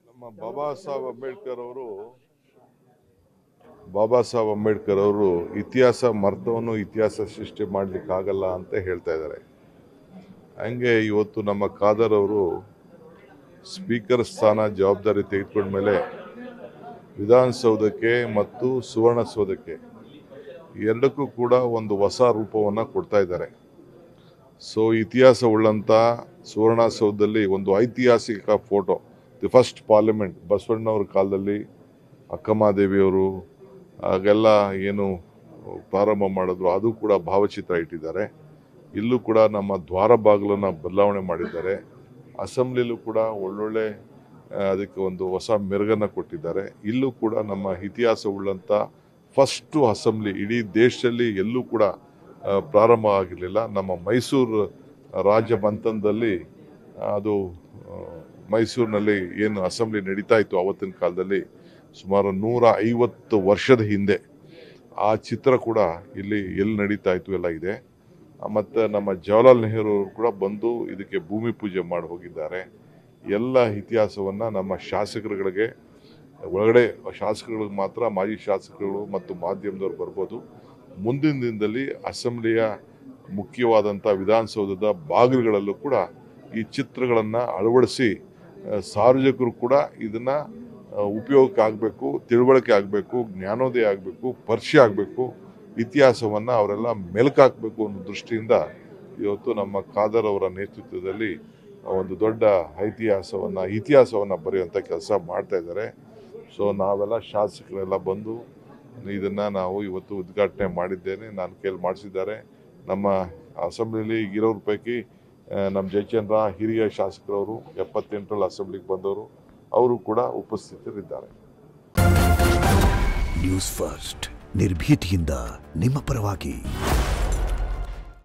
ನಮ್ಮ ಬಾಬಾ ಸಾಹೇಬ್ ಅಂಬೇಡ್ಕರ್ ಅವರು ಇತಿಹಾಸ ಮರ್ತವನ್ನು ಇತಿಹಾಸ ಸೃಷ್ಟಿ ಮಾಡಲಿಕ್ಕಾಗಲ್ಲ ಅಂತ ಹೇಳ್ತಾ ಇದ್ದಾರೆ. ಹಂಗೆ ಇವತ್ತು ನಮ್ಮ ಖಾದರ್ ಅವರು ಸ್ಪೀಕರ್ ಸ್ಥಾನ ಜವಾಬ್ದಾರಿ ತೆಗೆದುಕೊಂಡ ಮೇಲೆ ವಿಧಾನಸೌಧಕ್ಕೆ ಮತ್ತು ಸುವರ್ಣಸೌಧಕ್ಕೆ ಎರಡಕ್ಕೂ ಕೂಡ ಒಂದು ಹೊಸ ರೂಪವನ್ನು ಕೊಡ್ತಾ ಇದ್ದಾರೆ. ಸೊ ಇತಿಹಾಸ ಉಳ್ಳಂಥ ಸುವರ್ಣಸೌಧದಲ್ಲಿ ಒಂದು ಐತಿಹಾಸಿಕ ಫೋಟೋ, ದಿ ಫಸ್ಟ್ ಪಾರ್ಲಿಮೆಂಟ್, ಬಸವಣ್ಣವ್ರ ಕಾಲದಲ್ಲಿ ಅಕ್ಕಮಹಾದೇವಿಯವರು ಆಗೆಲ್ಲ ಏನು ಪ್ರಾರಂಭ ಮಾಡಿದ್ರು ಅದು ಕೂಡ ಭಾವಚಿತ್ರ ಇಟ್ಟಿದ್ದಾರೆ. ಇಲ್ಲೂ ಕೂಡ ನಮ್ಮ ದ್ವಾರ ಬಾಗಿಲನ್ನು ಬದಲಾವಣೆ ಮಾಡಿದ್ದಾರೆ. ಅಸೆಂಬ್ಲಿಲೂ ಕೂಡ ಒಳ್ಳೊಳ್ಳೆ ಅದಕ್ಕೆ ಒಂದು ಹೊಸ ಮೆರುಗನ್ನು ಕೊಟ್ಟಿದ್ದಾರೆ. ಇಲ್ಲೂ ಕೂಡ ನಮ್ಮ ಇತಿಹಾಸ ಉಳ್ಳಂಥ ಫಸ್ಟು ಅಸೆಂಬ್ಲಿ ಇಡೀ ದೇಶದಲ್ಲಿ ಎಲ್ಲೂ ಕೂಡ ಪ್ರಾರಂಭ ಆಗಿರಲಿಲ್ಲ. ನಮ್ಮ ಮೈಸೂರು ರಾಜ್ಯ ಮಂಥನದಲ್ಲಿ ಅದು ಮೈಸೂರಿನಲ್ಲಿ ಏನು ಅಸೆಂಬ್ಲಿ ನಡೀತಾ ಇತ್ತು ಆವತ್ತಿನ ಕಾಲದಲ್ಲಿ ಸುಮಾರು 150 ವರ್ಷದ ಹಿಂದೆ ಆ ಚಿತ್ರ ಕೂಡ ಇಲ್ಲಿ ಎಲ್ಲಿ ನಡೀತಾ ಇತ್ತು ಎಲ್ಲ ಇದೆ. ಮತ್ತು ನಮ್ಮ ಜವಾಹರ್ಲಾಲ್ ನೆಹರು ಕೂಡ ಬಂದು ಇದಕ್ಕೆ ಭೂಮಿ ಪೂಜೆ ಮಾಡಿ ಹೋಗಿದ್ದಾರೆ. ಎಲ್ಲ ಇತಿಹಾಸವನ್ನು ನಮ್ಮ ಶಾಸಕರುಗಳಿಗೆ ಒಳಗಡೆ ಶಾಸಕರುಗಳಿಗೆ ಮಾತ್ರ ಮಾಜಿ ಶಾಸಕರು ಮತ್ತು ಮಾಧ್ಯಮದವ್ರು ಬರ್ಬೋದು. ಮುಂದಿನ ದಿನದಲ್ಲಿ ಅಸೆಂಬ್ಲಿಯ ಮುಖ್ಯವಾದಂಥ ವಿಧಾನಸೌಧದ ಬಾಗಿಲುಗಳಲ್ಲೂ ಕೂಡ ಈ ಚಿತ್ರಗಳನ್ನು ಅಳವಡಿಸಿ ಸಾರ್ವಜನಿಕರು ಕೂಡ ಇದನ್ನು ಉಪಯೋಗಕ್ಕೆ ಆಗಬೇಕು, ತಿಳುವಳಿಕೆ ಆಗಬೇಕು, ಜ್ಞಾನೋದಯ ಆಗಬೇಕು, ಪರಿಚಯ ಆಗಬೇಕು, ಇತಿಹಾಸವನ್ನು ಅವರೆಲ್ಲ ಮೆಲುಕಾಕಬೇಕು ಅನ್ನೋ ದೃಷ್ಟಿಯಿಂದ ಇವತ್ತು ನಮ್ಮ ಖಾದರ್ ಅವರ ನೇತೃತ್ವದಲ್ಲಿ ಒಂದು ದೊಡ್ಡ ಇತಿಹಾಸವನ್ನು ಬರೆಯುವಂಥ ಕೆಲಸ ಮಾಡ್ತಾ ಇದ್ದಾರೆ. ಸೊ ನಾವೆಲ್ಲ ಶಾಸಕರೆಲ್ಲ ಬಂದು ಇದನ್ನು ನಾವು ಇವತ್ತು ಉದ್ಘಾಟನೆ ಮಾಡಿದ್ದೇನೆ. ನಾನು ಕೈಲಿ ಮಾಡಿಸಿದ್ದಾರೆ. ನಮ್ಮ ಅಸೆಂಬ್ಲಿಲಿ ಇರೋರ ಪೈಕಿ ನಮ್ಮ ಜಯಚಂದ್ರ ಹಿರಿಯ ಶಾಸಕರವರು 78ರಲ್ಲಿ ಅಸೆಂಬ್ಲಿಗೆ ಬಂದವರು, ಅವರು ಕೂಡ ಉಪಸ್ಥಿತರಿದ್ದಾರೆ. ನ್ಯೂಸ್ ಫಸ್ಟ್ ನಿರ್ಭೀತಿಯಿಂದ ನಿಮ್ಮ ಪರವಾಗಿ.